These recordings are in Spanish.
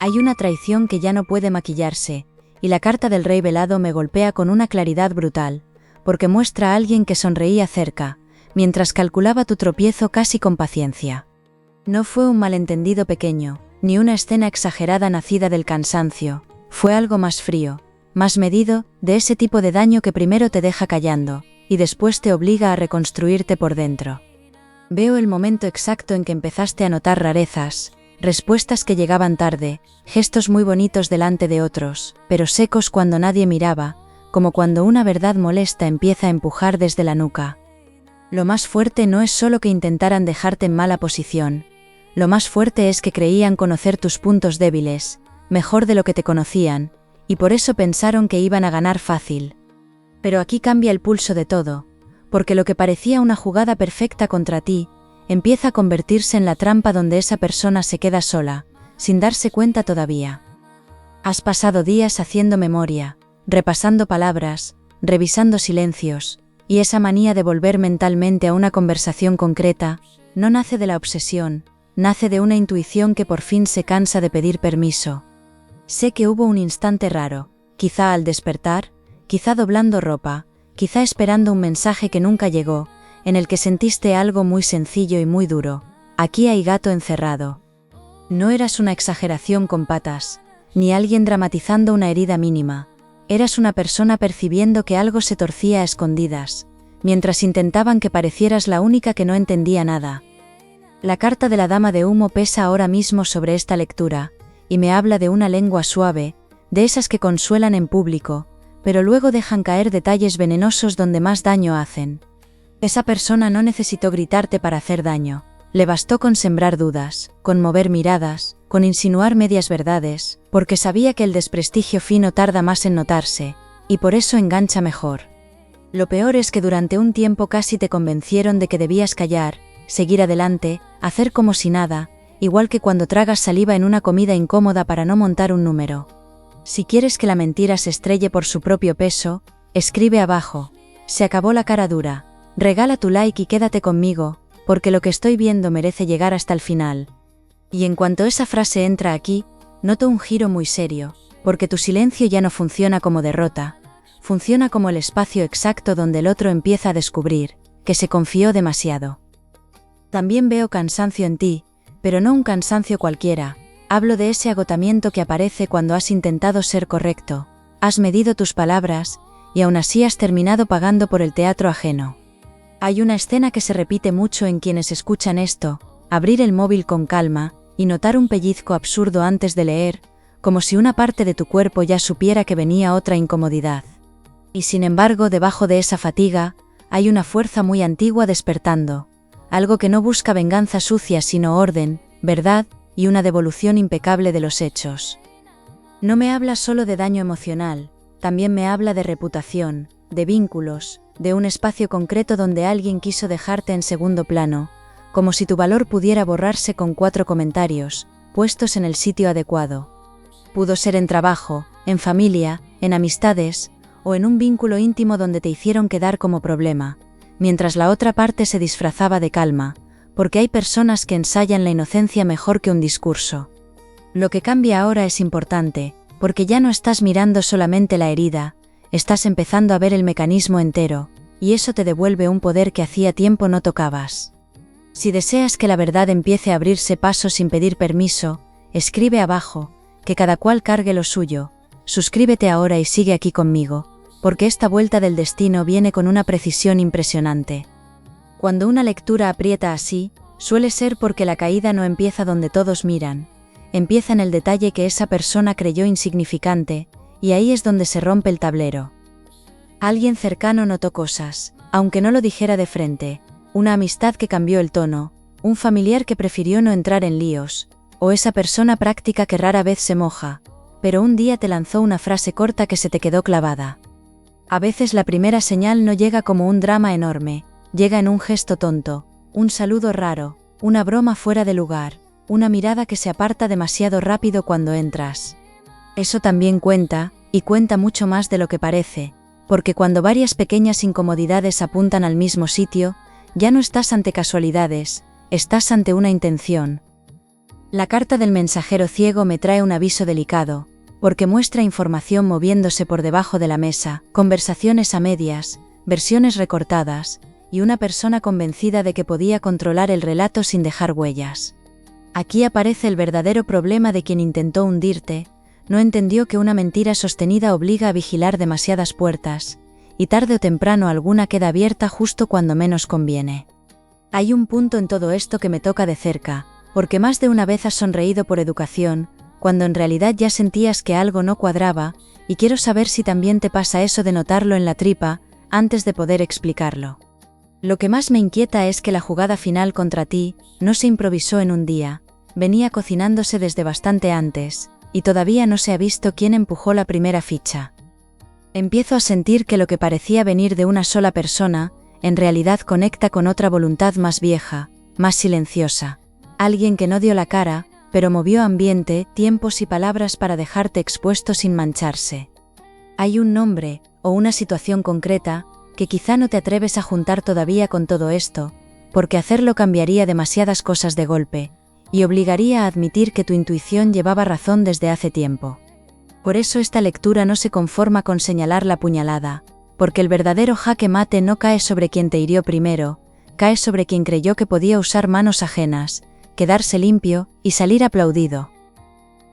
Hay una traición que ya no puede maquillarse, y la carta del rey velado me golpea con una claridad brutal, porque muestra a alguien que sonreía cerca, mientras calculaba tu tropiezo casi con paciencia. No fue un malentendido pequeño, ni una escena exagerada nacida del cansancio, fue algo más frío, más medido, de ese tipo de daño que primero te deja callando, y después te obliga a reconstruirte por dentro. Veo el momento exacto en que empezaste a notar rarezas, respuestas que llegaban tarde, gestos muy bonitos delante de otros, pero secos cuando nadie miraba, como cuando una verdad molesta empieza a empujar desde la nuca. Lo más fuerte no es solo que intentaran dejarte en mala posición, lo más fuerte es que creían conocer tus puntos débiles, mejor de lo que te conocían, y por eso pensaron que iban a ganar fácil. Pero aquí cambia el pulso de todo, porque lo que parecía una jugada perfecta contra ti, empieza a convertirse en la trampa donde esa persona se queda sola, sin darse cuenta todavía. Has pasado días haciendo memoria, repasando palabras, revisando silencios, y esa manía de volver mentalmente a una conversación concreta, no nace de la obsesión, nace de una intuición que por fin se cansa de pedir permiso. Sé que hubo un instante raro, quizá al despertar, quizá doblando ropa, quizá esperando un mensaje que nunca llegó, en el que sentiste algo muy sencillo y muy duro: aquí hay gato encerrado. No eras una exageración con patas, ni alguien dramatizando una herida mínima, eras una persona percibiendo que algo se torcía a escondidas, mientras intentaban que parecieras la única que no entendía nada. La carta de la dama de humo pesa ahora mismo sobre esta lectura, y me habla de una lengua suave, de esas que consuelan en público, pero luego dejan caer detalles venenosos donde más daño hacen. Esa persona no necesitó gritarte para hacer daño, le bastó con sembrar dudas, con mover miradas, con insinuar medias verdades, porque sabía que el desprestigio fino tarda más en notarse, y por eso engancha mejor. Lo peor es que durante un tiempo casi te convencieron de que debías callar, seguir adelante, hacer como si nada, igual que cuando tragas saliva en una comida incómoda para no montar un número. Si quieres que la mentira se estrelle por su propio peso, escribe abajo: se acabó la cara dura. Regala tu like y quédate conmigo, porque lo que estoy viendo merece llegar hasta el final. Y en cuanto esa frase entra aquí, noto un giro muy serio, porque tu silencio ya no funciona como derrota, funciona como el espacio exacto donde el otro empieza a descubrir que se confió demasiado. También veo cansancio en ti, pero no un cansancio cualquiera, hablo de ese agotamiento que aparece cuando has intentado ser correcto, has medido tus palabras, y aún así has terminado pagando por el teatro ajeno. Hay una escena que se repite mucho en quienes escuchan esto: abrir el móvil con calma, y notar un pellizco absurdo antes de leer, como si una parte de tu cuerpo ya supiera que venía otra incomodidad. Y sin embargo, debajo de esa fatiga, hay una fuerza muy antigua despertando, algo que no busca venganza sucia sino orden, verdad, y una devolución impecable de los hechos. No me habla solo de daño emocional, también me habla de reputación, de vínculos, de un espacio concreto donde alguien quiso dejarte en segundo plano, como si tu valor pudiera borrarse con 4 comentarios, puestos en el sitio adecuado. Pudo ser en trabajo, en familia, en amistades, o en un vínculo íntimo donde te hicieron quedar como problema, mientras la otra parte se disfrazaba de calma, porque hay personas que ensayan la inocencia mejor que un discurso. Lo que cambia ahora es importante, porque ya no estás mirando solamente la herida, estás empezando a ver el mecanismo entero, y eso te devuelve un poder que hacía tiempo no tocabas. Si deseas que la verdad empiece a abrirse paso sin pedir permiso, escribe abajo: que cada cual cargue lo suyo. Suscríbete ahora y sigue aquí conmigo, porque esta vuelta del destino viene con una precisión impresionante. Cuando una lectura aprieta así, suele ser porque la caída no empieza donde todos miran, empieza en el detalle que esa persona creyó insignificante, y ahí es donde se rompe el tablero. Alguien cercano notó cosas, aunque no lo dijera de frente: una amistad que cambió el tono, un familiar que prefirió no entrar en líos, o esa persona práctica que rara vez se moja, pero un día te lanzó una frase corta que se te quedó clavada. A veces la primera señal no llega como un drama enorme, llega en un gesto tonto, un saludo raro, una broma fuera de lugar, una mirada que se aparta demasiado rápido cuando entras. Eso también cuenta, y cuenta mucho más de lo que parece, porque cuando varias pequeñas incomodidades apuntan al mismo sitio, ya no estás ante casualidades, estás ante una intención. La carta del mensajero ciego me trae un aviso delicado, porque muestra información moviéndose por debajo de la mesa, conversaciones a medias, versiones recortadas, y una persona convencida de que podía controlar el relato sin dejar huellas. Aquí aparece el verdadero problema de quien intentó hundirte, no entendió que una mentira sostenida obliga a vigilar demasiadas puertas, y tarde o temprano alguna queda abierta justo cuando menos conviene. Hay un punto en todo esto que me toca de cerca, porque más de una vez has sonreído por educación, cuando en realidad ya sentías que algo no cuadraba, y quiero saber si también te pasa eso de notarlo en la tripa, antes de poder explicarlo. Lo que más me inquieta es que la jugada final contra ti no se improvisó en un día, venía cocinándose desde bastante antes, y todavía no se ha visto quién empujó la primera ficha. Empiezo a sentir que lo que parecía venir de una sola persona, en realidad conecta con otra voluntad más vieja, más silenciosa. Alguien que no dio la cara, pero movió ambiente, tiempos y palabras para dejarte expuesto sin mancharse. Hay un nombre, o una situación concreta, que quizá no te atreves a juntar todavía con todo esto, porque hacerlo cambiaría demasiadas cosas de golpe, y obligaría a admitir que tu intuición llevaba razón desde hace tiempo. Por eso esta lectura no se conforma con señalar la puñalada, porque el verdadero jaque mate no cae sobre quien te hirió primero, cae sobre quien creyó que podía usar manos ajenas, quedarse limpio y salir aplaudido.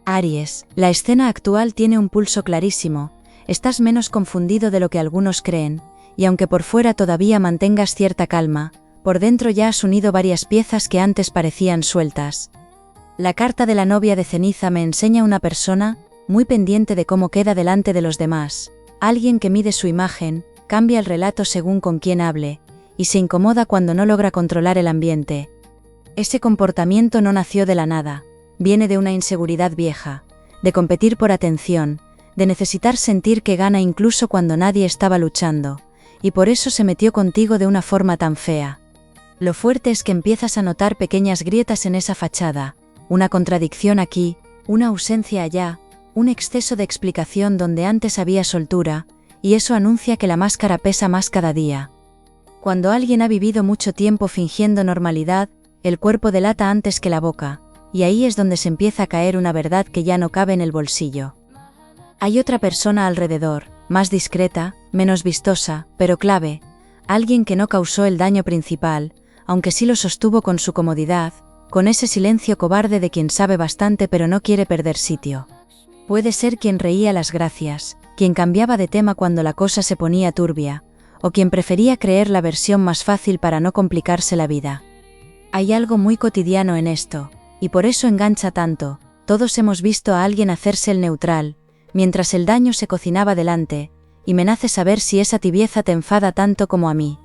Aries, la escena actual tiene un pulso clarísimo, estás menos confundido de lo que algunos creen, y aunque por fuera todavía mantengas cierta calma, por dentro ya has unido varias piezas que antes parecían sueltas. La carta de la novia de ceniza me enseña una persona, muy pendiente de cómo queda delante de los demás, alguien que mide su imagen, cambia el relato según con quién hable, y se incomoda cuando no logra controlar el ambiente. Ese comportamiento no nació de la nada, viene de una inseguridad vieja, de competir por atención, de necesitar sentir que gana incluso cuando nadie estaba luchando, y por eso se metió contigo de una forma tan fea. Lo fuerte es que empiezas a notar pequeñas grietas en esa fachada, una contradicción aquí, una ausencia allá, un exceso de explicación donde antes había soltura, y eso anuncia que la máscara pesa más cada día. Cuando alguien ha vivido mucho tiempo fingiendo normalidad, el cuerpo delata antes que la boca, y ahí es donde se empieza a caer una verdad que ya no cabe en el bolsillo. Hay otra persona alrededor, más discreta, menos vistosa, pero clave, alguien que no causó el daño principal, aunque sí lo sostuvo con su comodidad, con ese silencio cobarde de quien sabe bastante pero no quiere perder sitio. Puede ser quien reía las gracias, quien cambiaba de tema cuando la cosa se ponía turbia, o quien prefería creer la versión más fácil para no complicarse la vida. Hay algo muy cotidiano en esto, y por eso engancha tanto. Todos hemos visto a alguien hacerse el neutral, mientras el daño se cocinaba delante, y me nace saber si esa tibieza te enfada tanto como a mí.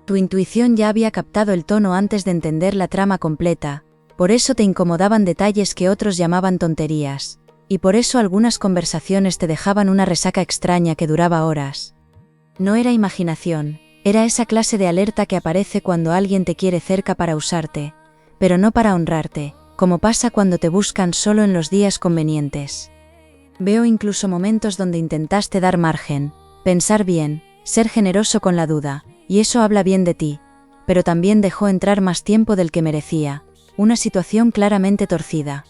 Tu intuición ya había captado el tono antes de entender la trama completa, por eso te incomodaban detalles que otros llamaban tonterías, y por eso algunas conversaciones te dejaban una resaca extraña que duraba horas. No era imaginación, era esa clase de alerta que aparece cuando alguien te quiere cerca para usarte, pero no para honrarte, como pasa cuando te buscan solo en los días convenientes. Veo incluso momentos donde intentaste dar margen, pensar bien, ser generoso con la duda, y eso habla bien de ti, pero también dejó entrar más tiempo del que merecía, una situación claramente torcida.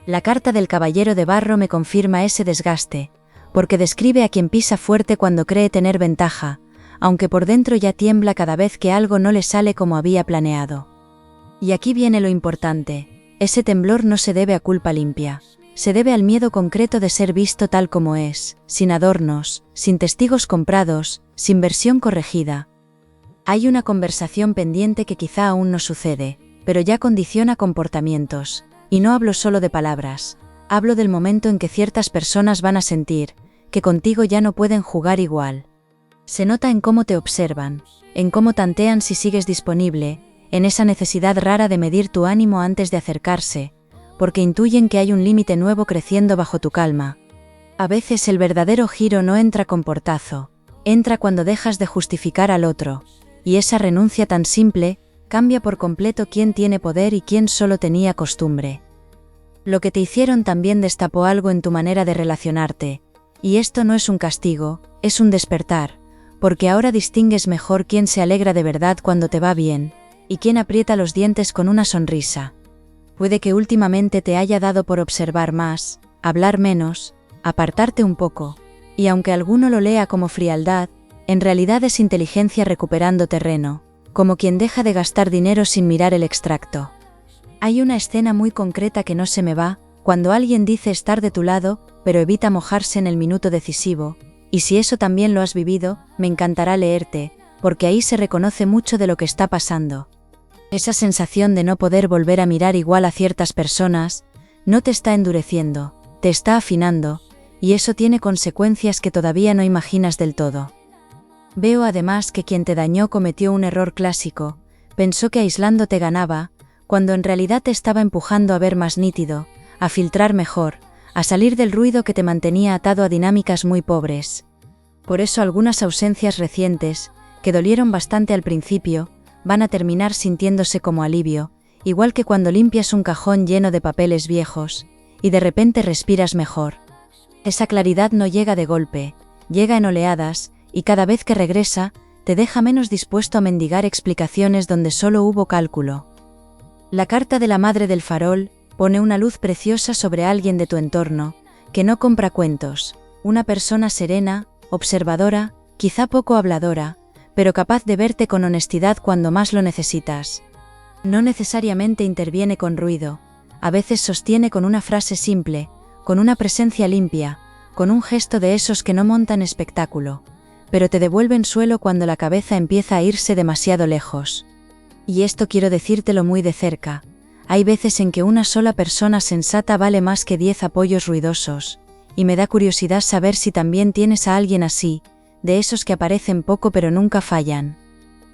La carta del caballero de barro me confirma ese desgaste, porque describe a quien pisa fuerte cuando cree tener ventaja, aunque por dentro ya tiembla cada vez que algo no le sale como había planeado. Y aquí viene lo importante, ese temblor no se debe a culpa limpia, se debe al miedo concreto de ser visto tal como es, sin adornos, sin testigos comprados, sin versión corregida. Hay una conversación pendiente que quizá aún no sucede, pero ya condiciona comportamientos, y no hablo solo de palabras, hablo del momento en que ciertas personas van a sentir que contigo ya no pueden jugar igual. Se nota en cómo te observan, en cómo tantean si sigues disponible, en esa necesidad rara de medir tu ánimo antes de acercarse, porque intuyen que hay un límite nuevo creciendo bajo tu calma. A veces el verdadero giro no entra con portazo, entra cuando dejas de justificar al otro, y esa renuncia tan simple cambia por completo quién tiene poder y quién solo tenía costumbre. Lo que te hicieron también destapó algo en tu manera de relacionarte, y esto no es un castigo, es un despertar, porque ahora distingues mejor quién se alegra de verdad cuando te va bien, y quién aprieta los dientes con una sonrisa. Puede que últimamente te haya dado por observar más, hablar menos, apartarte un poco, y aunque alguno lo lea como frialdad, en realidad es inteligencia recuperando terreno, como quien deja de gastar dinero sin mirar el extracto. Hay una escena muy concreta que no se me va, cuando alguien dice estar de tu lado, pero evita mojarse en el minuto decisivo, y si eso también lo has vivido, me encantará leerte, porque ahí se reconoce mucho de lo que está pasando. Esa sensación de no poder volver a mirar igual a ciertas personas, no te está endureciendo, te está afinando, y eso tiene consecuencias que todavía no imaginas del todo. Veo además que quien te dañó cometió un error clásico, pensó que aislando te ganaba, cuando en realidad te estaba empujando a ver más nítido, a filtrar mejor, a salir del ruido que te mantenía atado a dinámicas muy pobres. Por eso algunas ausencias recientes, que dolieron bastante al principio, van a terminar sintiéndose como alivio, igual que cuando limpias un cajón lleno de papeles viejos, y de repente respiras mejor. Esa claridad no llega de golpe, llega en oleadas, y cada vez que regresa, te deja menos dispuesto a mendigar explicaciones donde solo hubo cálculo. La carta de la madre del farol pone una luz preciosa sobre alguien de tu entorno, que no compra cuentos, una persona serena, observadora, quizá poco habladora, pero capaz de verte con honestidad cuando más lo necesitas. No necesariamente interviene con ruido, a veces sostiene con una frase simple, con una presencia limpia, con un gesto de esos que no montan espectáculo, pero te devuelven suelo cuando la cabeza empieza a irse demasiado lejos. Y esto quiero decírtelo muy de cerca, hay veces en que una sola persona sensata vale más que 10 apoyos ruidosos, y me da curiosidad saber si también tienes a alguien así, de esos que aparecen poco pero nunca fallan.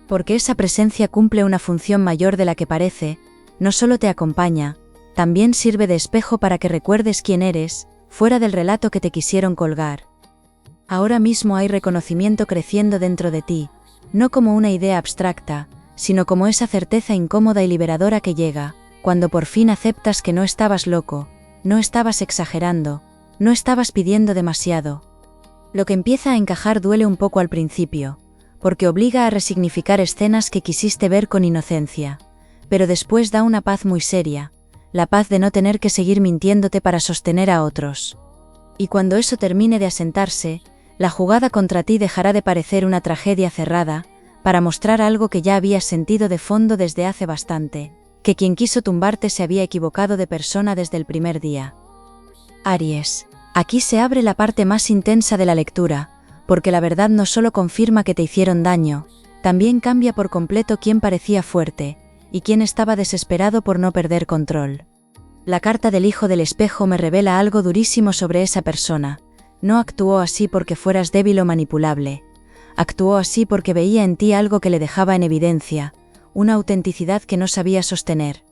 Porque esa presencia cumple una función mayor de la que parece, no solo te acompaña, también sirve de espejo para que recuerdes quién eres, fuera del relato que te quisieron colgar. Ahora mismo hay reconocimiento creciendo dentro de ti, no como una idea abstracta, sino como esa certeza incómoda y liberadora que llega, cuando por fin aceptas que no estabas loco, no estabas exagerando, no estabas pidiendo demasiado. Lo que empieza a encajar duele un poco al principio, porque obliga a resignificar escenas que quisiste ver con inocencia, pero después da una paz muy seria, la paz de no tener que seguir mintiéndote para sostener a otros. Y cuando eso termine de asentarse, la jugada contra ti dejará de parecer una tragedia cerrada, para mostrar algo que ya habías sentido de fondo desde hace bastante, que quien quiso tumbarte se había equivocado de persona desde el primer día. Aries, aquí se abre la parte más intensa de la lectura, porque la verdad no solo confirma que te hicieron daño, también cambia por completo quién parecía fuerte, y quién estaba desesperado por no perder control. La carta del hijo del espejo me revela algo durísimo sobre esa persona, no actuó así porque fueras débil o manipulable, actuó así porque veía en ti algo que le dejaba en evidencia, una autenticidad que no sabía sostener.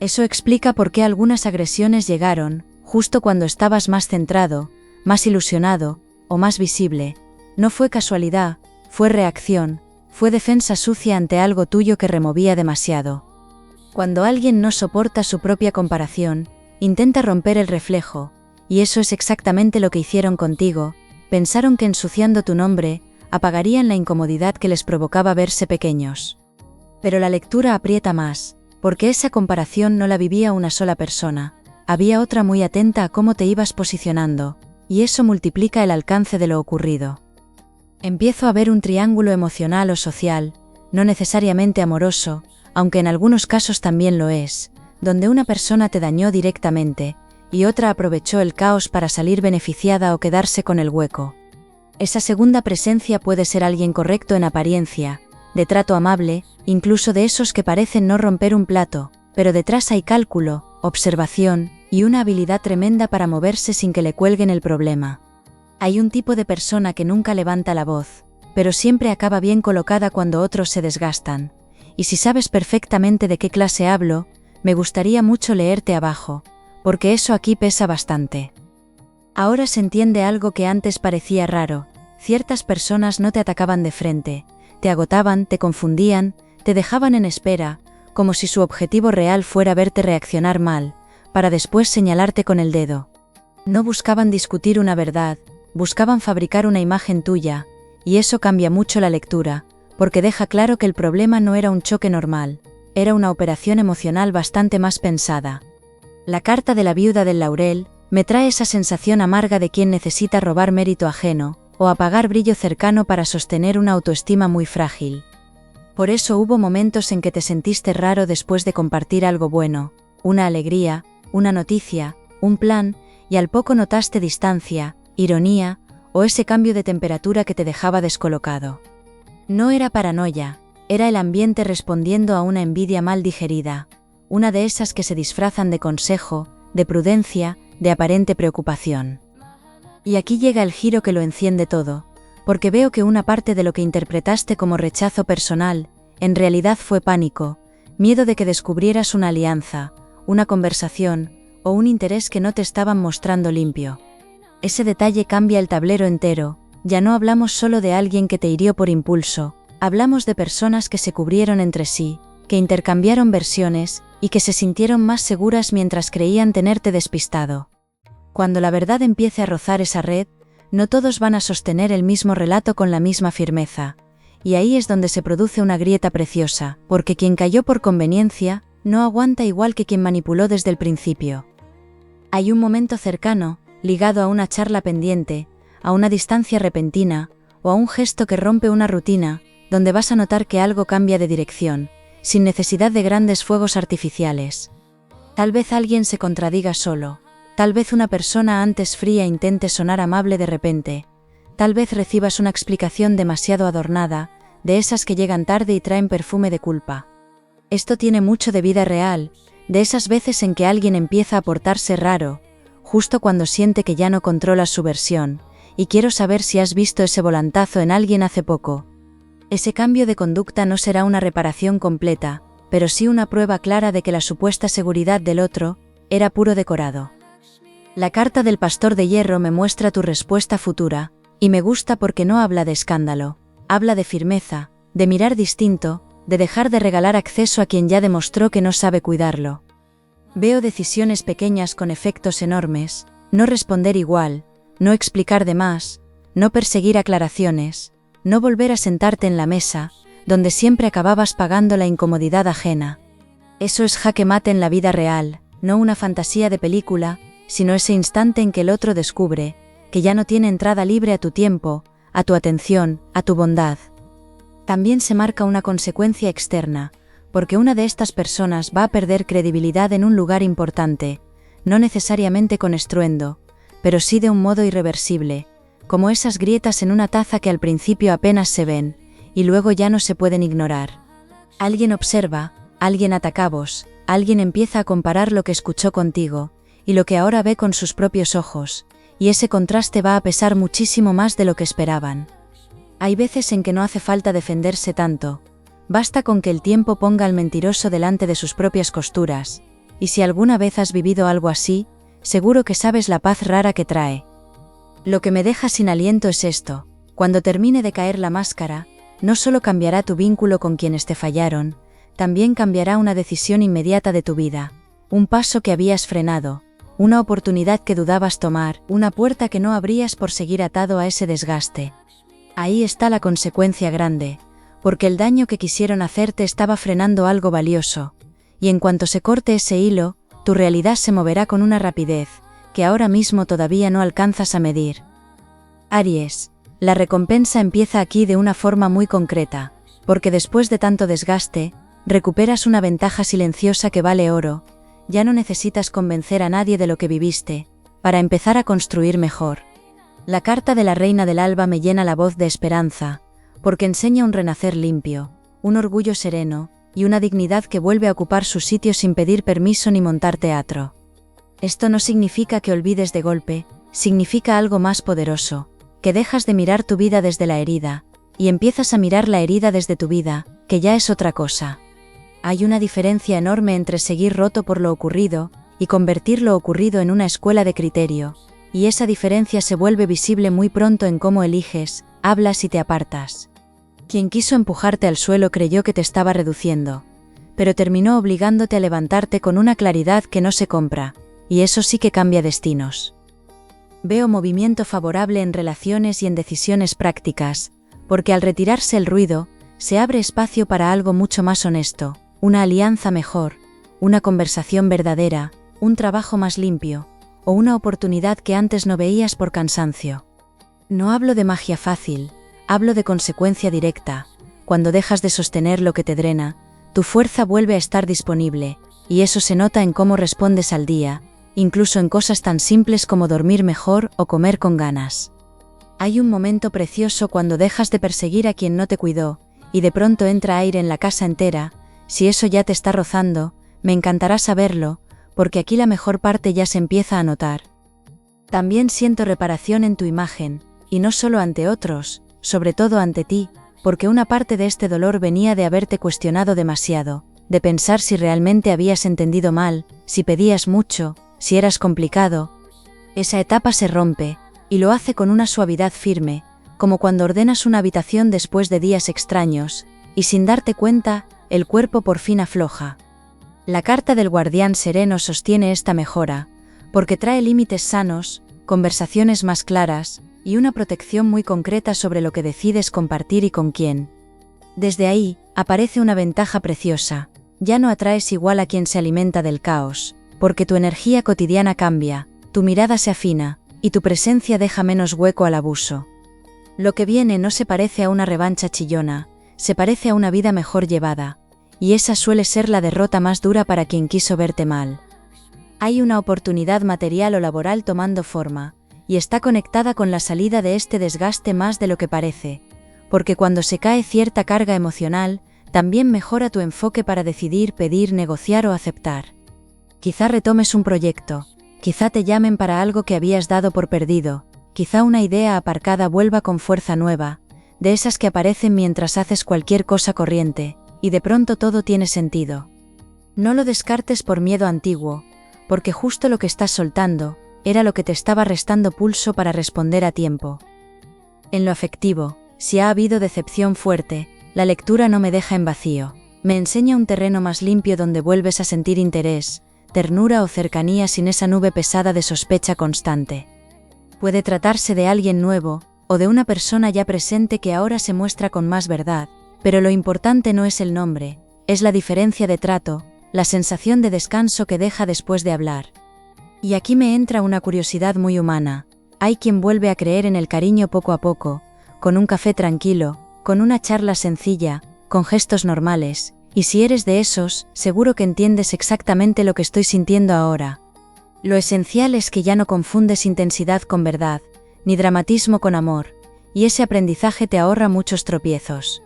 Eso explica por qué algunas agresiones llegaron, justo cuando estabas más centrado, más ilusionado, o más visible. No fue casualidad, fue reacción, fue defensa sucia ante algo tuyo que removía demasiado. Cuando alguien no soporta su propia comparación, intenta romper el reflejo, y eso es exactamente lo que hicieron contigo, pensaron que ensuciando tu nombre, apagarían la incomodidad que les provocaba verse pequeños. Pero la lectura aprieta más, porque esa comparación no la vivía una sola persona, había otra muy atenta a cómo te ibas posicionando, y eso multiplica el alcance de lo ocurrido. Empiezo a ver un triángulo emocional o social, no necesariamente amoroso, aunque en algunos casos también lo es, donde una persona te dañó directamente, y otra aprovechó el caos para salir beneficiada o quedarse con el hueco. Esa segunda presencia puede ser alguien correcto en apariencia, de trato amable, incluso de esos que parecen no romper un plato, pero detrás hay cálculo, observación, y una habilidad tremenda para moverse sin que le cuelguen el problema. Hay un tipo de persona que nunca levanta la voz, pero siempre acaba bien colocada cuando otros se desgastan. Y si sabes perfectamente de qué clase hablo, me gustaría mucho leerte abajo, porque eso aquí pesa bastante. Ahora se entiende algo que antes parecía raro, ciertas personas no te atacaban de frente, te agotaban, te confundían, te dejaban en espera, como si su objetivo real fuera verte reaccionar mal, para después señalarte con el dedo. No buscaban discutir una verdad, buscaban fabricar una imagen tuya, y eso cambia mucho la lectura, porque deja claro que el problema no era un choque normal, era una operación emocional bastante más pensada. La carta de la viuda del laurel me trae esa sensación amarga de quien necesita robar mérito ajeno, o apagar brillo cercano para sostener una autoestima muy frágil. Por eso hubo momentos en que te sentiste raro después de compartir algo bueno, una alegría, una noticia, un plan, y al poco notaste distancia, ironía, o ese cambio de temperatura que te dejaba descolocado. No era paranoia, era el ambiente respondiendo a una envidia mal digerida, una de esas que se disfrazan de consejo, de prudencia, de aparente preocupación. Y aquí llega el giro que lo enciende todo, porque veo que una parte de lo que interpretaste como rechazo personal, en realidad fue pánico, miedo de que descubrieras una alianza, una conversación, o un interés que no te estaban mostrando limpio. Ese detalle cambia el tablero entero, ya no hablamos solo de alguien que te hirió por impulso, hablamos de personas que se cubrieron entre sí, que intercambiaron versiones, y que se sintieron más seguras mientras creían tenerte despistado. Cuando la verdad empiece a rozar esa red, no todos van a sostener el mismo relato con la misma firmeza, y ahí es donde se produce una grieta preciosa, porque quien cayó por conveniencia, no aguanta igual que quien manipuló desde el principio. Hay un momento cercano, ligado a una charla pendiente, a una distancia repentina, o a un gesto que rompe una rutina, donde vas a notar que algo cambia de dirección, sin necesidad de grandes fuegos artificiales. Tal vez alguien se contradiga solo, tal vez una persona antes fría intente sonar amable de repente, tal vez recibas una explicación demasiado adornada, de esas que llegan tarde y traen perfume de culpa. Esto tiene mucho de vida real, de esas veces en que alguien empieza a portarse raro, justo cuando siente que ya no controlas su versión, y quiero saber si has visto ese volantazo en alguien hace poco. Ese cambio de conducta no será una reparación completa, pero sí una prueba clara de que la supuesta seguridad del otro era puro decorado. La carta del pastor de hierro me muestra tu respuesta futura, y me gusta porque no habla de escándalo, habla de firmeza, de mirar distinto, de dejar de regalar acceso a quien ya demostró que no sabe cuidarlo. Veo decisiones pequeñas con efectos enormes, no responder igual, no explicar de más, no perseguir aclaraciones, no volver a sentarte en la mesa, donde siempre acababas pagando la incomodidad ajena. Eso es jaque mate en la vida real, no una fantasía de película, sino ese instante en que el otro descubre que ya no tiene entrada libre a tu tiempo, a tu atención, a tu bondad. También se marca una consecuencia externa, porque una de estas personas va a perder credibilidad en un lugar importante, no necesariamente con estruendo, pero sí de un modo irreversible, como esas grietas en una taza que al principio apenas se ven, y luego ya no se pueden ignorar. Alguien observa, alguien ataca cabos, alguien empieza a comparar lo que escuchó contigo, y lo que ahora ve con sus propios ojos, y ese contraste va a pesar muchísimo más de lo que esperaban. Hay veces en que no hace falta defenderse tanto, basta con que el tiempo ponga al mentiroso delante de sus propias costuras, y si alguna vez has vivido algo así, seguro que sabes la paz rara que trae. Lo que me deja sin aliento es esto: cuando termine de caer la máscara, no solo cambiará tu vínculo con quienes te fallaron, también cambiará una decisión inmediata de tu vida, un paso que habías frenado, una oportunidad que dudabas tomar, una puerta que no abrías por seguir atado a ese desgaste. Ahí está la consecuencia grande, porque el daño que quisieron hacerte estaba frenando algo valioso, y en cuanto se corte ese hilo, tu realidad se moverá con una rapidez que ahora mismo todavía no alcanzas a medir. Aries, la recompensa empieza aquí de una forma muy concreta, porque después de tanto desgaste, recuperas una ventaja silenciosa que vale oro, ya no necesitas convencer a nadie de lo que viviste, para empezar a construir mejor. La carta de la reina del alba me llena la voz de esperanza, porque enseña un renacer limpio, un orgullo sereno, y una dignidad que vuelve a ocupar su sitio sin pedir permiso ni montar teatro. Esto no significa que olvides de golpe, significa algo más poderoso, que dejas de mirar tu vida desde la herida, y empiezas a mirar la herida desde tu vida, que ya es otra cosa. Hay una diferencia enorme entre seguir roto por lo ocurrido, y convertir lo ocurrido en una escuela de criterio, y esa diferencia se vuelve visible muy pronto en cómo eliges, hablas y te apartas. Quien quiso empujarte al suelo creyó que te estaba reduciendo, pero terminó obligándote a levantarte con una claridad que no se compra, y eso sí que cambia destinos. Veo movimiento favorable en relaciones y en decisiones prácticas, porque al retirarse el ruido, se abre espacio para algo mucho más honesto, una alianza mejor, una conversación verdadera, un trabajo más limpio, o una oportunidad que antes no veías por cansancio. No hablo de magia fácil, hablo de consecuencia directa. Cuando dejas de sostener lo que te drena, tu fuerza vuelve a estar disponible, y eso se nota en cómo respondes al día, incluso en cosas tan simples como dormir mejor o comer con ganas. Hay un momento precioso cuando dejas de perseguir a quien no te cuidó, y de pronto entra aire en la casa entera. Si eso ya te está rozando, me encantará saberlo, porque aquí la mejor parte ya se empieza a notar. También siento reparación en tu imagen, y no solo ante otros, sobre todo ante ti, porque una parte de este dolor venía de haberte cuestionado demasiado, de pensar si realmente habías entendido mal, si pedías mucho, si eras complicado. Esa etapa se rompe, y lo hace con una suavidad firme, como cuando ordenas una habitación después de días extraños, y sin darte cuenta, el cuerpo por fin afloja. La carta del guardián sereno sostiene esta mejora, porque trae límites sanos, conversaciones más claras, y una protección muy concreta sobre lo que decides compartir y con quién. Desde ahí, aparece una ventaja preciosa: ya no atraes igual a quien se alimenta del caos, porque tu energía cotidiana cambia, tu mirada se afina, y tu presencia deja menos hueco al abuso. Lo que viene no se parece a una revancha chillona, se parece a una vida mejor llevada, y esa suele ser la derrota más dura para quien quiso verte mal. Hay una oportunidad material o laboral tomando forma, y está conectada con la salida de este desgaste más de lo que parece, porque cuando se cae cierta carga emocional, también mejora tu enfoque para decidir, pedir, negociar o aceptar. Quizá retomes un proyecto, quizá te llamen para algo que habías dado por perdido, quizá una idea aparcada vuelva con fuerza nueva, de esas que aparecen mientras haces cualquier cosa corriente, y de pronto todo tiene sentido. No lo descartes por miedo antiguo, porque justo lo que estás soltando era lo que te estaba restando pulso para responder a tiempo. En lo afectivo, si ha habido decepción fuerte, la lectura no me deja en vacío, me enseña un terreno más limpio donde vuelves a sentir interés, ternura o cercanía sin esa nube pesada de sospecha constante. Puede tratarse de alguien nuevo, o de una persona ya presente que ahora se muestra con más verdad, pero lo importante no es el nombre, es la diferencia de trato, la sensación de descanso que deja después de hablar. Y aquí me entra una curiosidad muy humana: hay quien vuelve a creer en el cariño poco a poco, con un café tranquilo, con una charla sencilla, con gestos normales, y si eres de esos, seguro que entiendes exactamente lo que estoy sintiendo ahora. Lo esencial es que ya no confundes intensidad con verdad, ni dramatismo con amor, y ese aprendizaje te ahorra muchos tropiezos.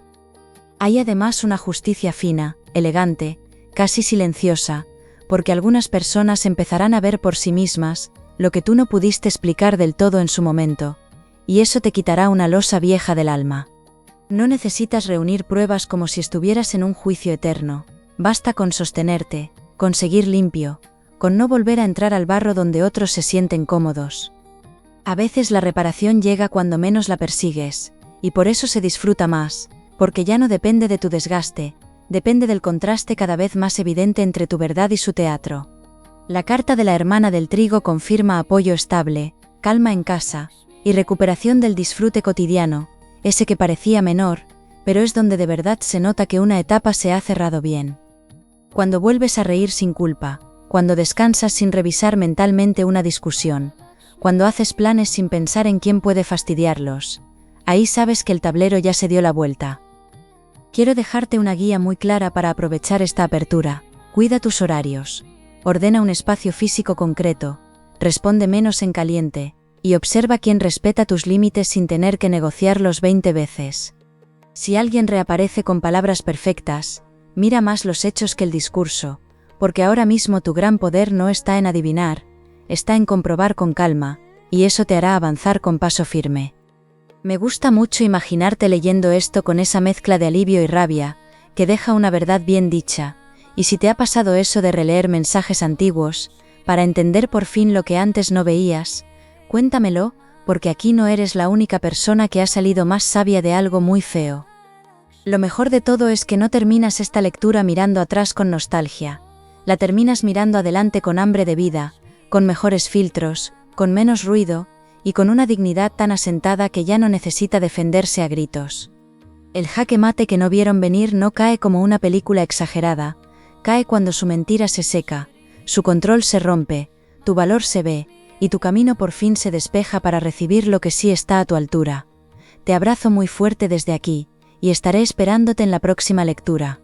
Hay además una justicia fina, elegante, casi silenciosa, porque algunas personas empezarán a ver por sí mismas lo que tú no pudiste explicar del todo en su momento, y eso te quitará una losa vieja del alma. No necesitas reunir pruebas como si estuvieras en un juicio eterno, basta con sostenerte, con seguir limpio, con no volver a entrar al barro donde otros se sienten cómodos. A veces la reparación llega cuando menos la persigues, y por eso se disfruta más, porque ya no depende de tu desgaste, depende del contraste cada vez más evidente entre tu verdad y su teatro. La carta de la hermana del trigo confirma apoyo estable, calma en casa, y recuperación del disfrute cotidiano, ese que parecía menor, pero es donde de verdad se nota que una etapa se ha cerrado bien. Cuando vuelves a reír sin culpa, cuando descansas sin revisar mentalmente una discusión, cuando haces planes sin pensar en quién puede fastidiarlos, ahí sabes que el tablero ya se dio la vuelta. Quiero dejarte una guía muy clara para aprovechar esta apertura: cuida tus horarios, ordena un espacio físico concreto, responde menos en caliente, y observa quién respeta tus límites sin tener que negociarlos 20 veces. Si alguien reaparece con palabras perfectas, mira más los hechos que el discurso, porque ahora mismo tu gran poder no está en adivinar, está en comprobar con calma, y eso te hará avanzar con paso firme. Me gusta mucho imaginarte leyendo esto con esa mezcla de alivio y rabia, que deja una verdad bien dicha, y si te ha pasado eso de releer mensajes antiguos, para entender por fin lo que antes no veías, cuéntamelo, porque aquí no eres la única persona que ha salido más sabia de algo muy feo. Lo mejor de todo es que no terminas esta lectura mirando atrás con nostalgia, la terminas mirando adelante con hambre de vida, con mejores filtros, con menos ruido, y con una dignidad tan asentada que ya no necesita defenderse a gritos. El jaque mate que no vieron venir no cae como una película exagerada, cae cuando su mentira se seca, su control se rompe, tu valor se ve, y tu camino por fin se despeja para recibir lo que sí está a tu altura. Te abrazo muy fuerte desde aquí, y estaré esperándote en la próxima lectura.